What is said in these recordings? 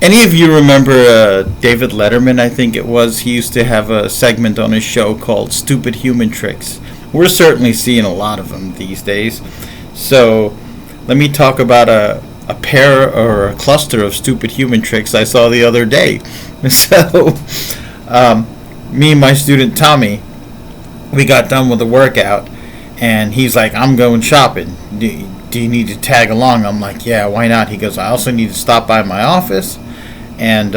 Any of you remember David Letterman? I think it was. He used to have a segment on his show called "Stupid Human Tricks." We're certainly seeing a lot of them these days. So, let me talk about a pair or a cluster of stupid human tricks I saw the other day. So, me and my student Tommy, we got done with the workout, and he's like, "I'm going shopping. Do you need to tag along?" I'm like, "Yeah, why not?" He goes, "I also need to stop by my office," and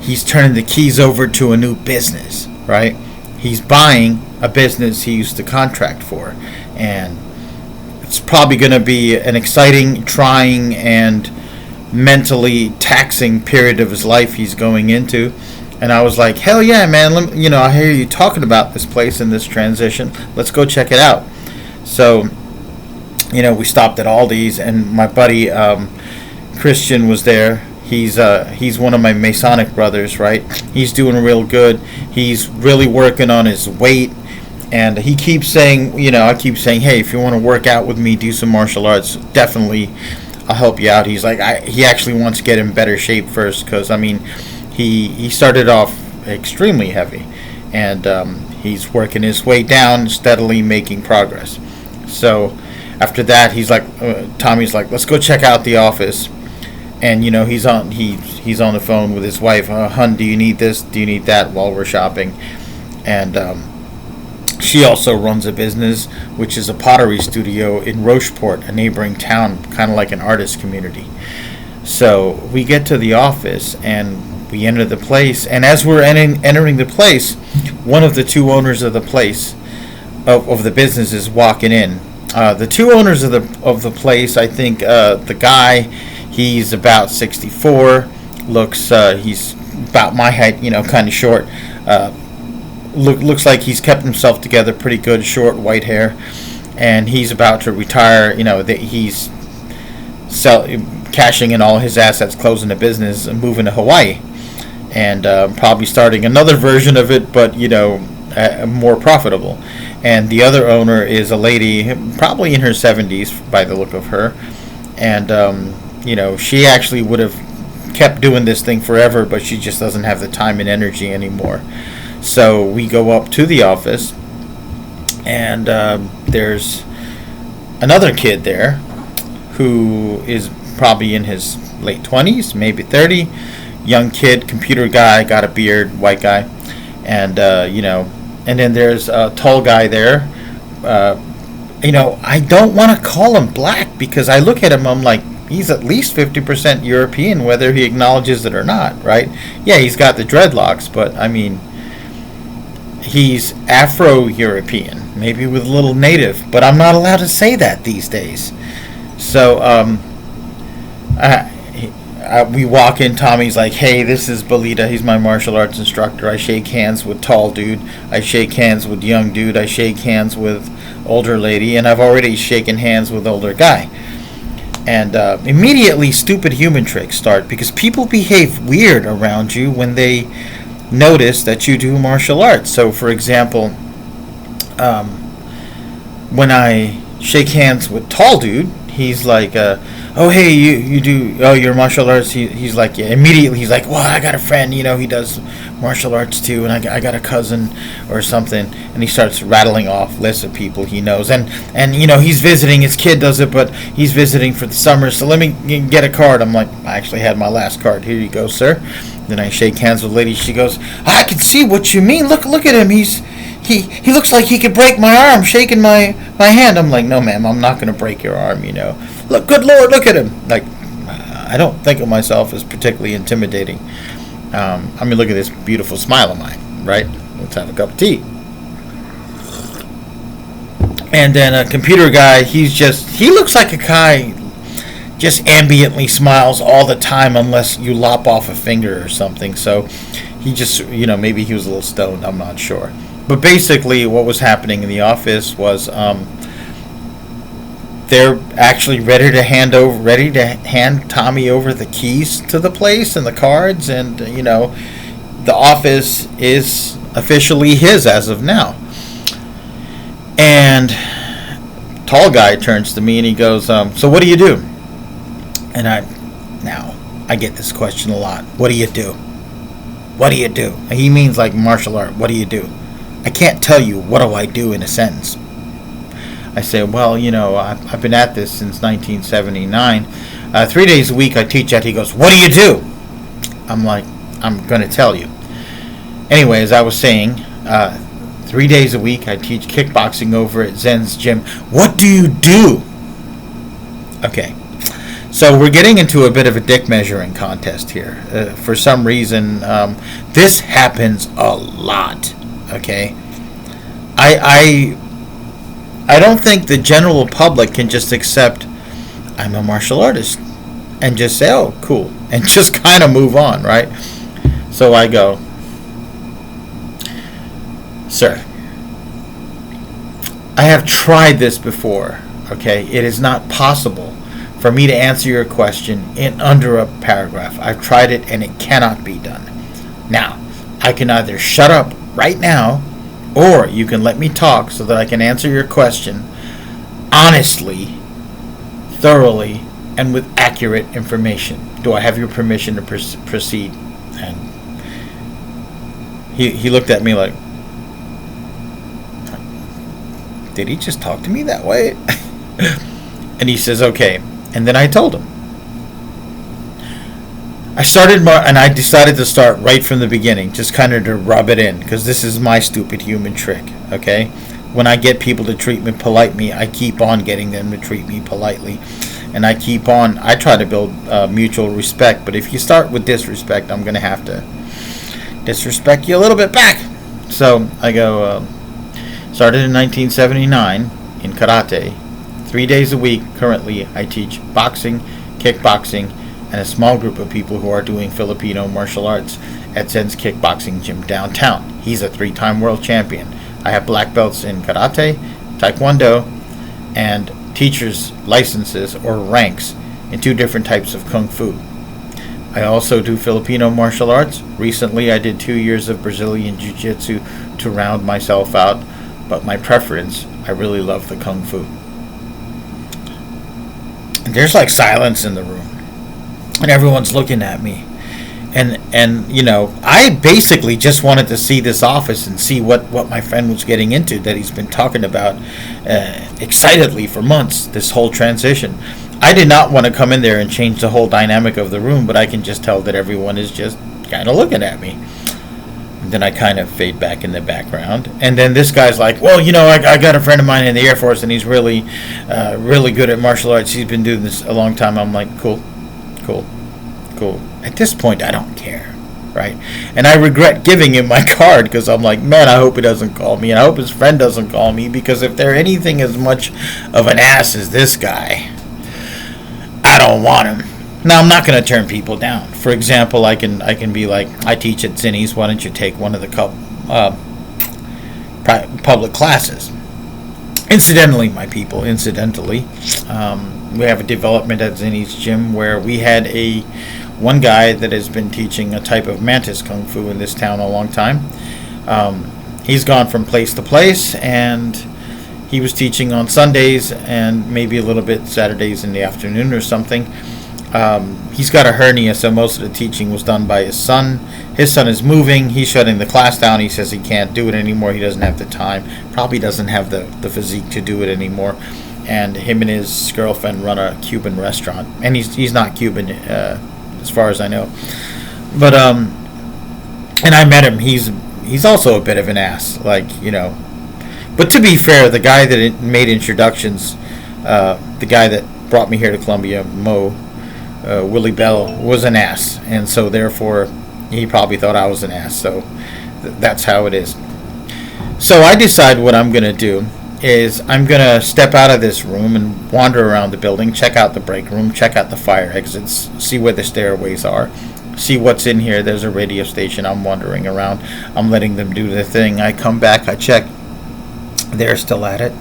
he's turning the keys over to a new business, right? He's buying a business he used to contract for, and it's probably going to be an exciting, trying, and mentally taxing period of his life he's going into. And I was like, hell yeah, man, I hear you talking about this place and this transition. Let's go check it out. So, we stopped at Aldi's, and my buddy Christian was there. He's one of my Masonic brothers, right? He's doing real good. He's really working on his weight, and he keeps saying, I keep saying, hey, if you want to work out with me, do some martial arts, definitely, I'll help you out. He's like, he actually wants to get in better shape first, because he started off extremely heavy, and he's working his way down, steadily making progress. So after that, Tommy's like, let's go check out the office. And he's on the phone with his wife. Hun, do you need this? Do you need that? While we're shopping, and she also runs a business, which is a pottery studio in Rocheport, a neighboring town, kind of like an artist community. So we get to the office and we enter the place. And as we're entering the place, one of the two owners of the place, of the business, is walking in. The two owners of the place, I think the guy. He's about 64, he's about my height, kind of short. Looks like he's kept himself together pretty good, short, white hair. And he's about to retire, he's cashing in all his assets, closing the business, and moving to Hawaii. And probably starting another version of it, but, more profitable. And the other owner is a lady, probably in her 70s by the look of her. And, she actually would have kept doing this thing forever, but she just doesn't have the time and energy anymore. So we go up to the office, and there's another kid there who is probably in his late 20s, maybe 30. Young kid, computer guy, got a beard, white guy. And, and then there's a tall guy there. I don't want to call him black, because I look at him, I'm like, he's at least 50% European, whether he acknowledges it or not, right? Yeah, he's got the dreadlocks, but, he's Afro-European, maybe with a little native, but I'm not allowed to say that these days. So, we walk in, Tommy's like, hey, this is Belita, he's my martial arts instructor. I shake hands with tall dude, I shake hands with young dude, I shake hands with older lady, and I've already shaken hands with older guy. And immediately stupid human tricks start, because people behave weird around you when they notice that you do martial arts. So, for example, when I shake hands with tall dude, he's like, oh, hey, you do, oh, you're martial arts? He's like, yeah. Immediately he's like, well, I got a friend, he does martial arts too, and I got a cousin or something. And he starts rattling off lists of people he knows. And he's visiting, his kid does it, but he's visiting for the summer, so let me get a card. I'm like, I actually had my last card. Here you go, sir. Then I shake hands with a lady. She goes, I can see what you mean. Look at him. He looks like he could break my arm, shaking my hand. I'm like, no, ma'am, I'm not going to break your arm, Look, good Lord, look at him. Like, I don't think of myself as particularly intimidating. Look at this beautiful smile of mine, right? Let's have a cup of tea. And then a computer guy, he looks like a guy just ambiently smiles all the time unless you lop off a finger or something. So he just, maybe he was a little stoned, I'm not sure. But basically what was happening in the office was they're actually ready to hand Tommy over the keys to the place and the cards, and the office is officially his as of now. And tall guy turns to me and he goes, so what do you do? And I get this question a lot. What do you do? What do you do? He means like martial art. What do you do? I can't tell you what do I do in a sentence. I say, well, I've been at this since 1979. 3 days a week I teach at. He goes, what do you do? I'm like, I'm going to tell you. Anyway, as I was saying, 3 days a week I teach kickboxing over at Zen's gym. What do you do? Okay. So we're getting into a bit of a dick measuring contest here. For some reason, this happens a lot. Okay. I don't think the general public can just accept I'm a martial artist and just say, oh, cool, and just kind of move on, right? So I go, sir, I have tried this before, okay? It is not possible for me to answer your question in under a paragraph. I've tried it and it cannot be done. Now, I can either shut up right now, or you can let me talk so that I can answer your question honestly, thoroughly, and with accurate information. Do I have your permission to proceed? And he looked at me like, did he just talk to me that way? And he says, okay. And then I told him. I decided to start right from the beginning, just kind of to rub it in, because this is my stupid human trick, okay? When I get people to treat me politely, I keep on getting them to treat me politely. And I try to build mutual respect, but if you start with disrespect, I'm going to have to disrespect you a little bit back. So I go, started in 1979 in karate. 3 days a week, currently, I teach boxing, kickboxing, and a small group of people who are doing Filipino martial arts at Zen's Kickboxing Gym downtown. He's a 3-time world champion. I have black belts in karate, taekwondo, and teacher's licenses or ranks in 2 different types of kung fu. I also do Filipino martial arts. Recently, I did 2 years of Brazilian jiu-jitsu to round myself out, but my preference, I really love the kung fu. And there's like silence in the room. And everyone's looking at me. And I basically just wanted to see this office and see what my friend was getting into that he's been talking about excitedly for months, this whole transition. I did not want to come in there and change the whole dynamic of the room, but I can just tell that everyone is just kind of looking at me. And then I kind of fade back in the background. And then this guy's like, well, I got a friend of mine in the Air Force, and he's really good at martial arts. He's been doing this a long time. I'm like, cool. At this point, I don't care, right? And I regret giving him my card because I'm like, man, I hope he doesn't call me. And I hope his friend doesn't call me, because if they're anything as much of an ass as this guy, I don't want him. Now, I'm not going to turn people down. For example, I can be like, I teach at Zinnies. Why don't you take one of the public classes? Incidentally, my people, we have a development at Zinni's gym where we had one guy that has been teaching a type of mantis kung fu in this town a long time. He's gone from place to place, and he was teaching on Sundays and maybe a little bit Saturdays in the afternoon or something. He's got a hernia, so most of the teaching was done by his son. His son is moving. He's shutting the class down. He says he can't do it anymore. He doesn't have the time. Probably doesn't have the physique to do it anymore. And him and his girlfriend run a Cuban restaurant. And he's not Cuban, as far as I know. But and I met him. He's also a bit of an ass, But to be fair, the guy that made introductions, the guy that brought me here to Columbia, Willie Bell, was an ass, and so therefore he probably thought I was an ass. So that's how it is. So I decide what I'm going to do is I'm going to step out of this room and wander around the building, check out the break room, check out the fire exits, see where the stairways are, see what's in here. There's a radio station. I'm wandering around. I'm letting them do their thing. I come back. I check. They're still at it.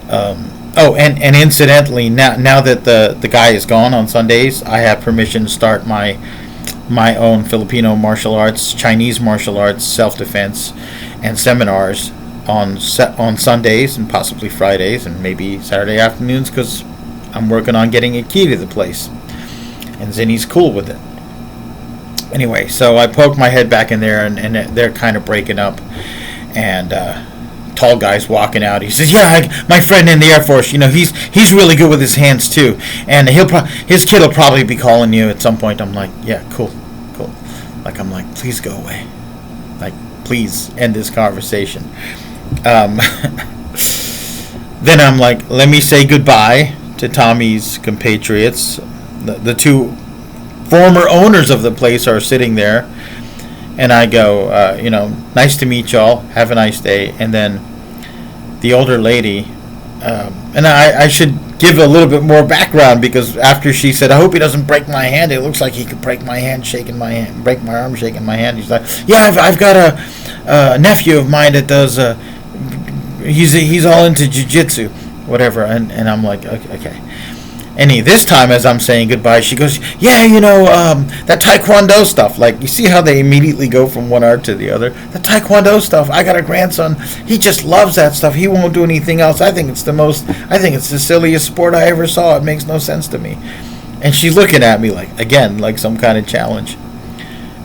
And incidentally, now that the guy is gone on Sundays, I have permission to start my own Filipino martial arts, Chinese martial arts, self-defense, and seminars on Sundays and possibly Fridays and maybe Saturday afternoons, because I'm working on getting a key to the place. And Zinni's cool with it. Anyway, so I poke my head back in there, and they're kind of breaking up. And tall guy's walking out. He says, "Yeah, my friend in the Air Force. He's really good with his hands too, and his kid will probably be calling you at some point." I'm like, "Yeah, cool. Like, I'm like, please go away. Like, please end this conversation." Then I'm like, let me say goodbye to Tommy's compatriots. The two former owners of the place are sitting there, and I go, nice to meet y'all. Have a nice day. And then the older lady, and I should give a little bit more background, because after she said, "I hope he doesn't break my hand. It looks like he could break my hand, shaking my hand, break my arm, shaking my hand." He's like, "Yeah, I've got a nephew of mine that does. He's all into jiu-jitsu, whatever." And I'm like, okay. And this time, as I'm saying goodbye, she goes, "Yeah, that Taekwondo stuff. Like, you see how they immediately go from one art to the other? The Taekwondo stuff. I got a grandson. He just loves that stuff. He won't do anything else. I think it's the silliest sport I ever saw. It makes no sense to me." And she's looking at me like some kind of challenge.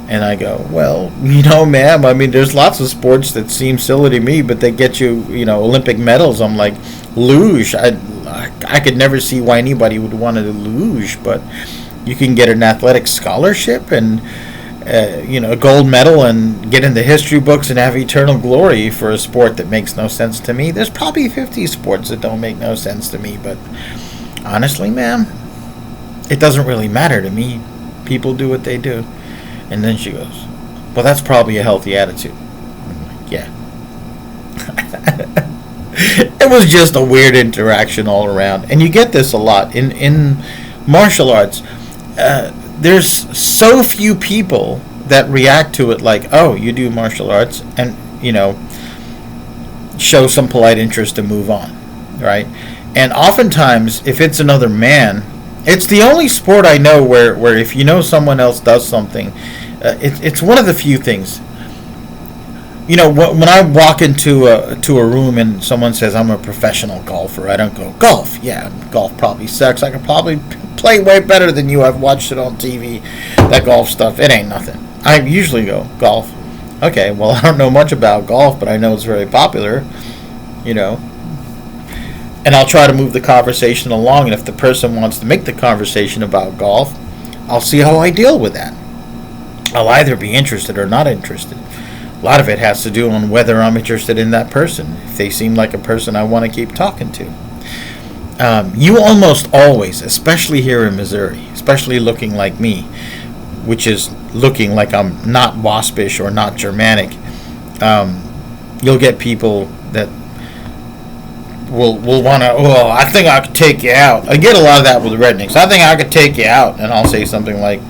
And I go, "Well, ma'am, I mean, there's lots of sports that seem silly to me, but they get you, Olympic medals." I'm like, luge. I could never see why anybody would want to luge, but you can get an athletic scholarship and, a gold medal and get in the history books and have eternal glory for a sport that makes no sense to me. There's probably 50 sports that don't make no sense to me, but honestly, ma'am, it doesn't really matter to me. People do what they do. And then she goes, "Well, that's probably a healthy attitude." I'm like, yeah. It was just a weird interaction all around. And you get this a lot in martial arts. There's so few people that react to it like, "Oh, you do martial arts," and, show some polite interest and move on, right? And oftentimes, if it's another man, it's the only sport I know where if someone else does something, it's one of the few things. When I walk into a room and someone says, "I'm a professional golfer," I don't go, "Golf? Yeah, golf probably sucks. I could probably play way better than you. I've watched it on TV. That golf stuff, it ain't nothing." I usually go, "Golf? Okay, well, I don't know much about golf, but I know it's very popular, And I'll try to move the conversation along, and if the person wants to make the conversation about golf, I'll see how I deal with that. I'll either be interested or not interested. A lot of it has to do on whether I'm interested in that person, if they seem like a person I want to keep talking to. You almost always, especially here in Missouri, especially looking like me, which is looking like I'm not waspish or not Germanic, you'll get people that will want to, "Oh, I think I could take you out." I get a lot of that with rednecks. "I think I could take you out." And I'll say something like,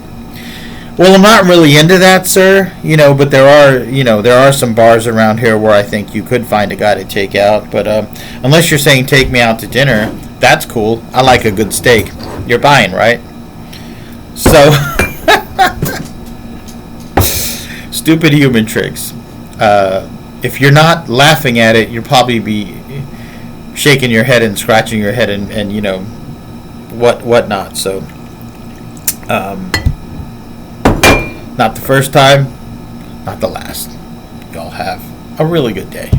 "Well, I'm not really into that, sir, but there are some bars around here where I think you could find a guy to take out, but unless you're saying take me out to dinner, that's cool. I like a good steak. You're buying, right?" So, stupid human tricks. If you're not laughing at it, you'll probably be shaking your head and scratching your head and whatnot. So, not the first time, not the last. Y'all have a really good day.